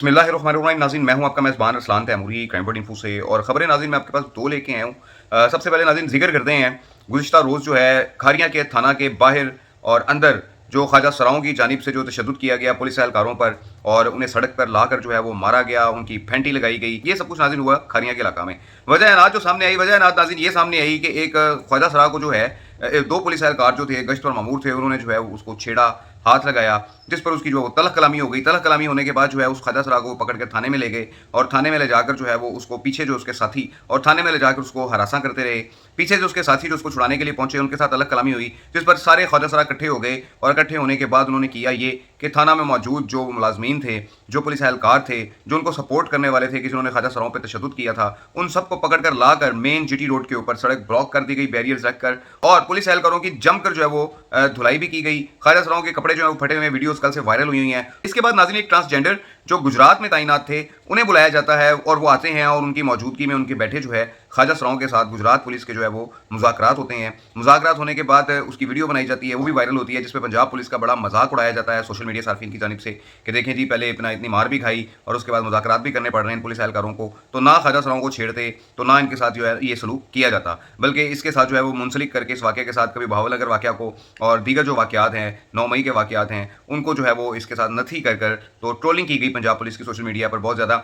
बिस्मिल्लाहिर्रहमानिर्रहीम। नाज़रीन, मैं हूं आपका मेज़बान Arsalan Taimuri crime board info से। और ख़बरें नाज़रीन मैं आपके पास दो लेके आया हूं। सबसे पहले नाज़रीन ज़िक्र करते हैं गुज़िश्ता रोज़ जो है खारियाँ के थाना के बाहर और अंदर जो ख्वाजा सराओं की जानिब से जो तशद्दुद किया गया पुलिस एहलकारों पर, और उन्हें सड़क पर लाकर जो है वो मारा गया, उनकी फेंटी लगाई गई, ये सब कुछ नाज़रीन हुआ खारियाँ के इलाका में। वजह जो सामने आई, वजह नाज़रीन ये सामने आई कि एक ख्वाजा सरा को जो है दो पुलिस एहलकार जो थे गश्त पर मामूर थे, उन्होंने जो है उसको छेड़ा, हाथ लगाया, जिस पर उसकी जो तलख कलामी हो गई। तलख कलामी होने के बाद जो है उस ख्वाजा सरा को पकड़ कर थाने में ले गए, और थाने में ले जाकर जो है वो उसको पीछे जो उसके साथी, और थाने में ले जाकर उसको हरासा करते रहे। पीछे जो उसके साथी जो उसको छुड़ाने के लिए पहुंचे, उनके साथ अलग कलामी हुई, जिस पर सारे ख्वाजा सरा इकट्ठे हो गए। और इकट्ठे होने के बाद उन्होंने किया ये कि थाना में मौजूद जो मुलाजमीन थे, जो पुलिस एहलकार थे, जो उनको सपोर्ट करने वाले थे कि जिन्होंने ख्वाजा सराओं पर तशद्दुद किया था, उन सबको पकड़ कर लाकर मेन जीटी रोड के ऊपर सड़क ब्लॉक कर दी गई बैरियर्स रखकर, और पुलिस एहलकारों की जमकर जो है वो धुलाई भी की गई। ख्वाजा सराओं के कपड़े जो है वो फटे हुए वीडियोस कल से वायरल हुई हैं। इसके बाद नाज़रीन एक ट्रांसजेंडर जो गुजरात में तैनात थे, उन्हें बुलाया जाता है और वो आते हैं, और उनकी मौजूदगी में उनके बैठे जो है ख्वाजा सराओं के साथ गुजरात पुलिस के जो है वो मुज़ाकरात होते हैं। मुज़ाकरात होने के बाद उसकी वीडियो बनाई जाती है, वो भी वायरल होती है, जिसमें पंजाब पुलिस का बड़ा मजाक उड़ाया जाता है सोशल मीडिया सार्फिन की जानिब से कि देखें जी, पहले इतनी मार भी खाई और उसके बाद मुज़ाकरात भी करने पड़ रहे हैं पुलिस एहलकारों को, तो ना ख्वाजा सराओं को छेड़ते, तो ना इनके साथ जो है ये सलूक किया जाता, बल्कि इसके साथ जो है वो मुंसलिक करके इस वाक़े के साथ कभी बहावलनगर वाक़या को और दीगर जो वाक़यात हैं 9 मई के वाक़यात हैं, उनको जो है वो इसके साथ नथी कर कर तो ट्रोलिंग की गई पंजाब पुलिस की सोशल मीडिया पर बहुत ज़्यादा।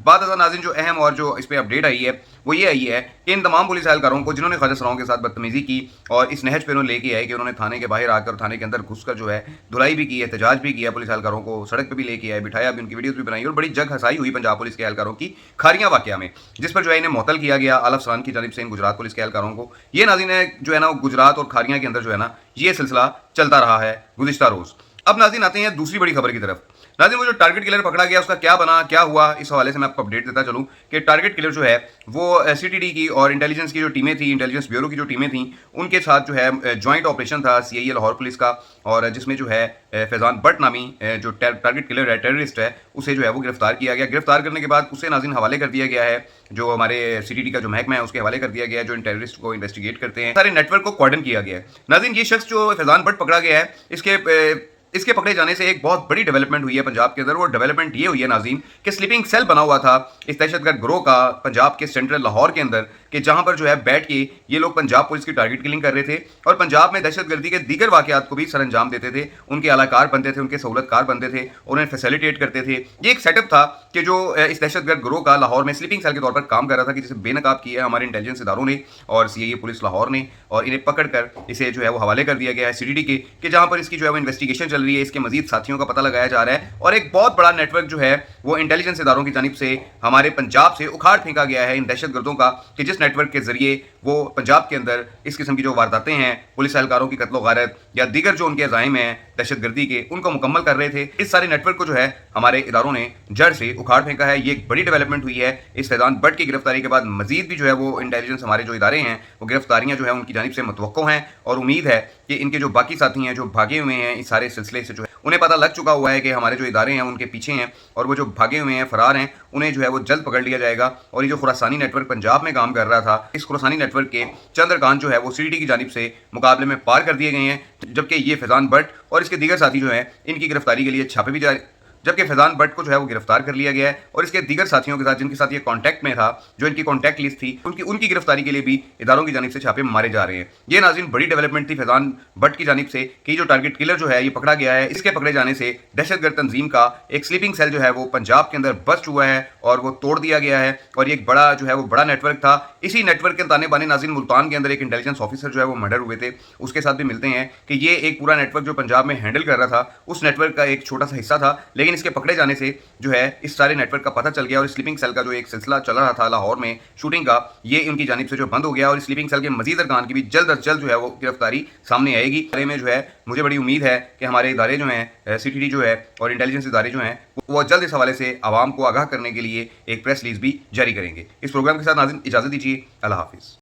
बात नाज़रीन जो अहम और जो इस पर अपडेट आई है वो ये आई है कि इन तमाम पुलिस एहलकारों को जिन्होंने ख्वाजा सराओं के साथ बदतमीजी की और इस नहज पे उन्होंने लेके आए कि उन्होंने थाने के बाहर आकर थाने के अंदर घुसकर जो है धुलाई भी की, एहतजाज भी किया, पुलिस एहलकारों को सड़क पर भी लेके आए, बिठाया भी, उनकी वीडियोस भी बनाई, और बड़ी जग हसाई हुई पंजाब पुलिस के एहलकारों की खारियाँ वाक़या में, जिस पर जो है इन्हें मुअत्तल किया गया आला अफसरान की जानिब से इन गुजरात पुलिस के एहलकारों को। ये नाज़रीन जो है ना गुजरात और खारियाँ के अंदर जो है ना ये सिलसिला चलता रहा है गुज़िश्ता रोज़। अब नाज़रीन आते हैं दूसरी बड़ी खबर की तरफ। नाज़रीन वो जो टारगेट किलर पकड़ा गया उसका क्या बना, क्या हुआ, इस हवाले से मैं आपको अपडेट देता चलूँ कि टारगेट किलर जो है वो सीटीडी की और इंटेलिजेंस की जो टीमें थी, इंटेलिजेंस ब्यूरो की जो टीमें थी, उनके साथ जो है जॉइंट ऑपरेशन था सीआईए लाहौर पुलिस का, और जिसमें जो है फैज़ान भट्ट नामी जो टारगेट किलर है, टेररिस्ट है, उसे जो है वो गिरफ्तार किया गया। गिरफ्तार करने के बाद उसे नाज़रीन हवाले कर दिया गया है, जो हमारे सीटीडी का जो महकमा है उसके हवाले कर दिया गया है, जो इन टेररिस्ट को इन्वेस्टिगेट करते हैं। सारे नेटवर्क को कॉर्डन किया गया है। नाज़रीन ये शख्स जो फैज़ान भट्ट पकड़ा गया है, इसके पकड़े जाने से एक बहुत बड़ी डेवलपमेंट हुई है पंजाब के अंदर। वो डेवलपमेंट ये हुई है नाज़रीन कि स्लीपिंग सेल बना हुआ था इस दहशतगर्द ग्रोह का पंजाब के सेंट्रल लाहौर के अंदर, कि जहां पर जो है बैठ के ये लोग पंजाब पुलिस की टारगेट किलिंग कर रहे थे और पंजाब में दहशतगर्दी के दीगर वाक़यात को भी सर अंजाम देते थे। उनके अलाकार बनते थे, उनके सहूलतकार बनते थे, उन्हें फैसिलिटेट करते थे। ये एक सेटअप था कि जो इस दहशतगर्द ग्रोह का लाहौर में स्लीपिंग सेल के तौर पर काम कर रहा था, कि जिसे बेनकाब किया है हमारे इंटेलिजेंस इदारों ने और सीआईए पुलिस लाहौर ने, और इन्हें पकड़कर इसे जो है वो हवाले कर दिया गया है सीटीडी के, कि जहां पर इसकी जो है वो इन्वेस्टिगेशन चल रही है, इसके मजीद साथियों का पता लगाया जा रहा है, और एक बहुत बड़ा नेटवर्क जो है वो इंटेलिजेंस इदारों की जानिब से हमारे पंजाब से उखाड़ फेंका गया है इन दहशतगर्दों का, कि जिस नेटवर्क के जरिए वो पंजाब के अंदर इस किस्म की जो वारदातें हैं, पुलिस एहलकारों की कत्लो गारत या दीगर जो उनके अज़ाइम हैं दहशतगर्दी के, उनको मुकम्मल कर रहे थे। इस सारे नेटवर्क को जो है हमारे इदारों ने जड़ से उखाड़ फेंका है। ये एक बड़ी डेवलपमेंट हुई है। इस फैज़ान भट्ट की गिरफ्तारी के बाद मजीद भी जो है वो इंटेलिजेंस हमारे जो इदारे हैं वो गिरफ्तारियां जो है उनकी जानिब से मुतवक्को हैं, और उम्मीद है कि इनके जो बाकी साथी हैं जो भागे हुए हैं इस सारे सिलसिले से, जो है उन्हें पता लग चुका हुआ है कि हमारे जो इदारे हैं उनके पीछे हैं, और वो जो भागे हुए हैं, फरार हैं, उन्हें जो है वो जल्द पकड़ लिया जाएगा। और ये जो खुरासानी नेटवर्क पंजाब में काम कर रहा था, इस खुरासानी नेटवर्क के चंद अरकान जो है वो सीटीडी की जानिब से मुकाबले में पार कर दिए गए हैं, जबकि ये फैज़ान भट्ट और इसके दीगर साथी जो हैं इनकी गिरफ्तारी के लिए छापे भी जारी, जबकि फैज़ान भट्ट को जो है वो गिरफ्तार कर लिया गया है, और इसके दीगर साथियों के साथ जिनके साथ ये कांटेक्ट में था, जो इनकी कांटेक्ट लिस्ट थी, उनकी गिरफ्तारी के लिए भी इदारों की जानिब से छापे मारे जा रहे हैं। ये नाज़रीन बड़ी डेवलपमेंट थी फैज़ान भट्ट की जानिब से कि जो टारगेट किलर जो है ये पकड़ा गया है। इसके पकड़े जाने से दहशतगर्द तंजीम का एक स्लीपिंग सेल जो है वो पंजाब के अंदर बस्ट हुआ है और वो तोड़ दिया गया है, और ये एक बड़ा जो है वो बड़ा नेटवर्क था। इसी नेटवर्क के ताने बाने नाज़रीन मुल्तान के अंदर एक इंटेलिजेंस ऑफिसर जो है वो मर्डर हुए थे, उसके साथ भी मिलते हैं कि ये एक पूरा नेटवर्क जो पंजाब में हैंडल कर रहा था, उस नेटवर्क का एक छोटा सा हिस्सा था। लेकिन इसके पकड़े जाने से जो है इस सारे नेटवर्क का पता चल गया, और स्लीपिंग सेल का जो एक सिलसिला चल रहा था लाहौर में शूटिंग का, ये उनकी जानिब से जो बंद हो गया, और स्लीपिंग सेल के मजीद अरकान की भी जल्द अज जल्द जो है वो गिरफ्तारी सामने आएगी। बारे में जो है मुझे बड़ी उम्मीद है कि हमारे इदारे जो हैं सीटीडी जो है और इंटेलिजेंस इदारे जो हैं वो जल्द इस हवाले से आवाम को आगाह करने के लिए एक प्रेस रिलीज भी जारी करेंगे। इस प्रोग्राम के साथ नाज़रीन इजाज़त दीजिए। अल्लाह हाफिज़।